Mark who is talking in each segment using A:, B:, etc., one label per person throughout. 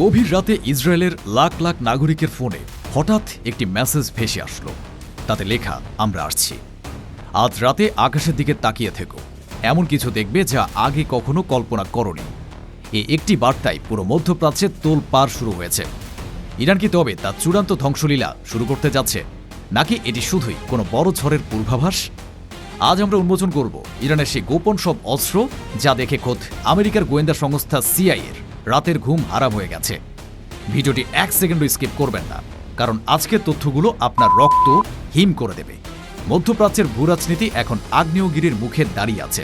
A: গভীর রাতে ইসরায়েলের লাখ লাখ নাগরিকের ফোনে হঠাৎ একটি মেসেজ ভেসে আসলো। তাতে লেখা, আমরা আসছি। আজ রাতে আকাশের দিকে তাকিয়ে থেকো, এমন কিছু দেখবে যা আগে কখনো কল্পনা করনি। এই একটি বার্তায় পুরো মধ্যপ্রাচ্যে তোলপাড় শুরু হয়েছে। ইরান কি তবে তার চূড়ান্ত ধ্বংসলীলা শুরু করতে যাচ্ছে, নাকি এটি শুধুই কোনো বড় ঝড়ের পূর্বাভাস? আজ আমরা উন্মোচন করব ইরানের সেই গোপন সব অস্ত্র যা দেখে খোদ আমেরিকার গোয়েন্দা সংস্থা সিআইএর রাতের ঘুম হারাম হয়ে গেছে। ভিডিওটি 1 সেকেন্ডও স্কিপ করবেন না, কারণ আজকের তথ্যগুলো আপনার রক্ত হিম করে দেবে। মধ্যপ্রাচ্যের ভূরাজনীতি এখন আগ্নেয়গিরির মুখে দাঁড়িয়ে আছে।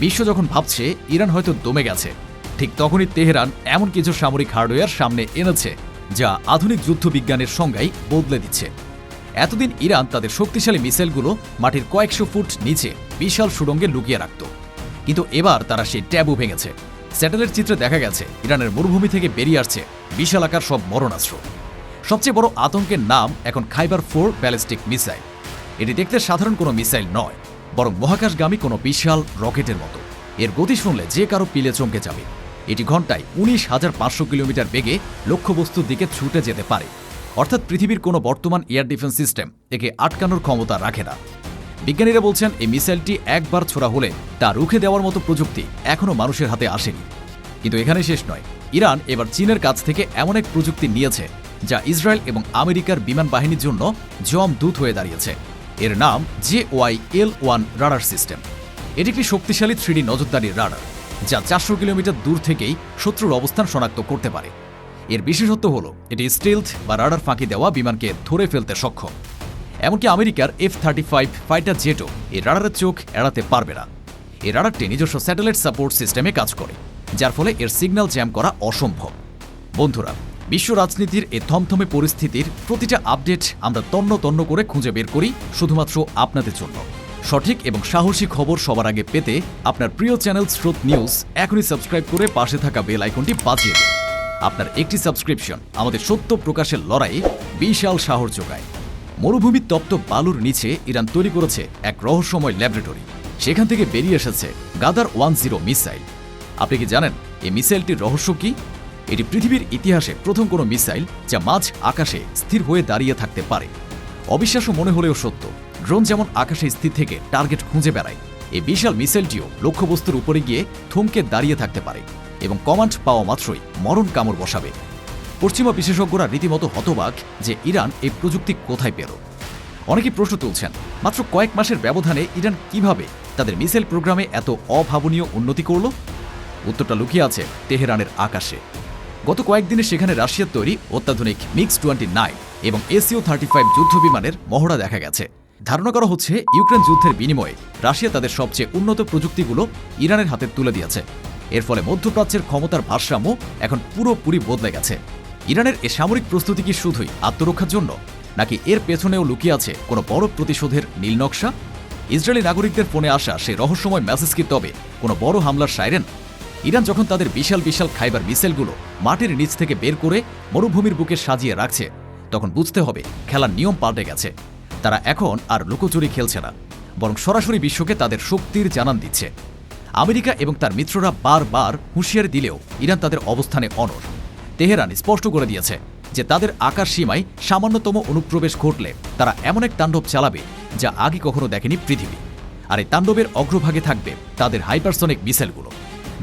A: বিশ্ব যখন ভাবছে ইরান হয়তো দমে গেছে, ঠিক তখনই তেহরান এমন কিছু সামরিক হার্ডওয়্যার সামনে এনেছে যা আধুনিক যুদ্ধবিজ্ঞানের সংজ্ঞাই বদলে দিচ্ছে। এতদিন ইরান তাদের শক্তিশালী মিসাইলগুলো মাটির কয়েকশো ফুট নিচে বিশাল সুড়ঙ্গে লুকিয়ে রাখত, কিন্তু এবার তারা সেই ট্যাবু ভেঙেছে। স্যাটেলাইট চিত্রে দেখা গেছে ইরানের মরুভূমি থেকে বেরিয়ে আসছে বিশাল আকার সব মরণাস্ত্র। সবচেয়ে বড় আতঙ্কের নাম এখন খাইবার 4 ব্যালিস্টিক মিসাইল। এটি দেখতে সাধারণ কোনো মিসাইল নয়, বরং মহাকাশগামী কোনো বিশাল রকেটের মতো। এর গতি শুনলে যে কারো পিলে চমকে যাবে। এটি ঘন্টায় 19,500 কিলোমিটার বেগে লক্ষ্যবস্তুর দিকে ছুটে যেতে পারে, অর্থাৎ পৃথিবীর কোনো বর্তমান এয়ার ডিফেন্স সিস্টেম একে আটকানোর ক্ষমতা রাখে না। বিজ্ঞানীরা বলছেন এই মিসাইলটি একবার ছোড়া হলে তা রুখে দেওয়ার মতো প্রযুক্তি এখনও মানুষের হাতে আসেনি। কিন্তু এখানে শেষ নয়, ইরান এবার চীনের কাছ থেকে এমন এক প্রযুক্তি নিয়েছে যা ইসরায়েল এবং আমেরিকার বিমান বাহিনীর জন্য জমদূত হয়ে দাঁড়িয়েছে। এর নাম JYL-1 রাডার সিস্টেম। এটি একটি শক্তিশালী 3D নজরদারির রাডার যা 400 কিলোমিটার দূর থেকেই শত্রুর অবস্থান শনাক্ত করতে পারে। এর বিশেষত্ব হল এটি স্টেলথ বা রাডার ফাঁকি দেওয়া বিমানকে ধরে ফেলতে সক্ষম। এমনকি আমেরিকার F-35 ফাইটার জেটও এই রাডারের চোখ এড়াতে পারবে না। এই রাডারটি নিজস্ব স্যাটেলাইট সাপোর্ট সিস্টেমে কাজ করে, যার ফলে এর সিগন্যাল জ্যাম করা অসম্ভব। বন্ধুরা, বিশ্ব রাজনীতির এই থমথমে পরিস্থিতির প্রতিটা আপডেট আমরা তন্ন তন্ন করে খুঁজে বের করি শুধুমাত্র আপনাদের জন্য। সঠিক এবং সাহসী খবর সবার আগে পেতে আপনার প্রিয় চ্যানেল স্রোত নিউজ এখনই সাবস্ক্রাইব করে পাশে থাকা বেল আইকনটি বাজিয়ে দিন। আপনার একটি সাবস্ক্রিপশন আমাদের সত্য প্রকাশের লড়াইয়ে বিশাল সাহস যোগায়। মরুভূমির তপ্ত বালুর নিচে ইরান তৈরি করেছে এক রহস্যময় ল্যাবরেটরি। সেখান থেকে বেরিয়ে এসেছে গাদার 10 মিসাইল। আপনি কি জানেন এই মিসাইলটির রহস্য কি? এটি পৃথিবীর ইতিহাসে প্রথম কোনো মিসাইল যা মাঝ আকাশে স্থির হয়ে দাঁড়িয়ে থাকতে পারে। অবিশ্বাস্য মনে হলেও সত্য, ড্রোন যেমন আকাশে স্থির থেকে টার্গেট খুঁজে বেড়ায়, এই বিশাল মিসাইলটিও লক্ষ্যবস্তুর উপরে গিয়ে থমকে দাঁড়িয়ে থাকতে পারে এবং কমান্ড পাওয়া মাত্রই মরণ কামড় বসাবে। পশ্চিমা বিশেষজ্ঞরা রীতিমতো হতবাক যে ইরান এই প্রযুক্তি কোথায় পেল। অনেকেই প্রশ্ন তুলছেন, মাত্র কয়েক মাসের ব্যবধানে ইরান কিভাবে তাদের মিসাইল প্রোগ্রামে এত অভাবনীয় উন্নতি করল? উত্তরটা লুকিয়ে আছে তেহরানের আকাশে। গত কয়েকদিনে সেখানে রাশিয়ার তৈরি অত্যাধুনিক MiG-29 এবং SU-35 যুদ্ধ বিমানের মহড়া দেখা গেছে। ধারণা করা হচ্ছে ইউক্রেন যুদ্ধের বিনিময়ে রাশিয়া তাদের সবচেয়ে উন্নত প্রযুক্তিগুলো ইরানের হাতে তুলে দিয়েছে। এর ফলে মধ্যপ্রাচ্যের ক্ষমতার ভারসাম্য এখন পুরোপুরি বদলে গেছে। ইরানের এ সামরিক প্রস্তুতি কি শুধুই আত্মরক্ষার জন্য, নাকি এর পেছনেও লুকিয়ে আছে কোনো বড় প্রতিশোধের নীলনকশা? ইসরায়েলি নাগরিকদের ফোনে আসা সেই রহস্যময় মেসেজ কি তবে কোনো বড় হামলার সাইরেন? ইরান যখন তাদের বিশাল বিশাল খাইবার মিসাইলগুলো মাটির নিচ থেকে বের করে মরুভূমির বুকে সাজিয়ে রাখছে, তখন বুঝতে হবে খেলার নিয়ম পাল্টে গেছে। তারা এখন আর লুকোচুরি খেলছে না, বরং সরাসরি বিশ্বকে তাদের শক্তির জানান দিচ্ছে। আমেরিকা এবং তার মিত্ররা বারবার হুঁশিয়ারি দিলেও ইরান তাদের অবস্থানে অনড়। তেহরান স্পষ্ট করে দিয়েছে যে তাদের আকাশ সীমায় সামান্যতম অনুপ্রবেশ ঘটলে তারা এমন এক তাণ্ডব চালাবে যা আগে কখনো দেখেনি পৃথিবী। আর এই তাণ্ডবের অগ্রভাগে থাকবে তাদের হাইপারসনিক মিসাইলগুলো,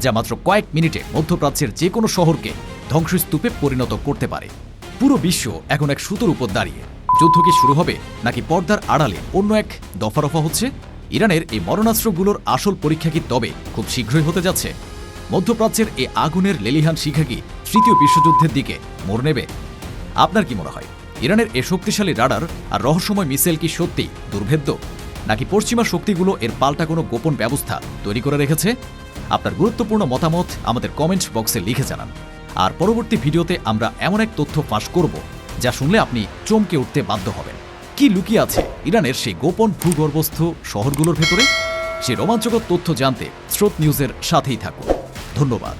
A: যা মাত্র কয়েক মিনিটে মধ্যপ্রাচ্যের যে কোনো শহরকে ধ্বংসস্তূপে পরিণত করতে পারে। পুরো বিশ্ব এখন এক সুতোর উপর দাঁড়িয়ে। যুদ্ধ কি শুরু হবে, নাকি পর্দার আড়ালে অন্য এক দফারফা হচ্ছে? ইরানের এই মরণাস্ত্রগুলোর আসল পরীক্ষা কি তবে খুব শীঘ্রই হতে যাচ্ছে? মধ্যপ্রাচ্যের এই আগুনের লেলিহান শিখা কি তৃতীয় বিশ্বযুদ্ধের দিকে মোড় নেবে? আপনার কি মনে হয়, ইরানের এই শক্তিশালী রাডার আর রহস্যময় মিসাইল কি সত্যি দুর্ভেদ্য, নাকি পশ্চিমা শক্তিগুলো এর পাল্টা কোনো গোপন ব্যবস্থা তৈরি করে রেখেছে? আপনার গুরুত্বপূর্ণ মতামত আমাদের কমেন্ট বক্সে লিখে জানান। আর পরবর্তী ভিডিওতে আমরা এমন এক তথ্য ফাঁস করব যা শুনলে আপনি চমকে উঠতে বাধ্য হবেন। কি লুকিয়ে আছে ইরানের সেই গোপন ভূগর্ভস্থ শহরগুলোর ভেতরে? সেই রোমাঞ্চকর তথ্য জানতে স্রোত নিউজের সাথেই থাকুন। ধন্যবাদ।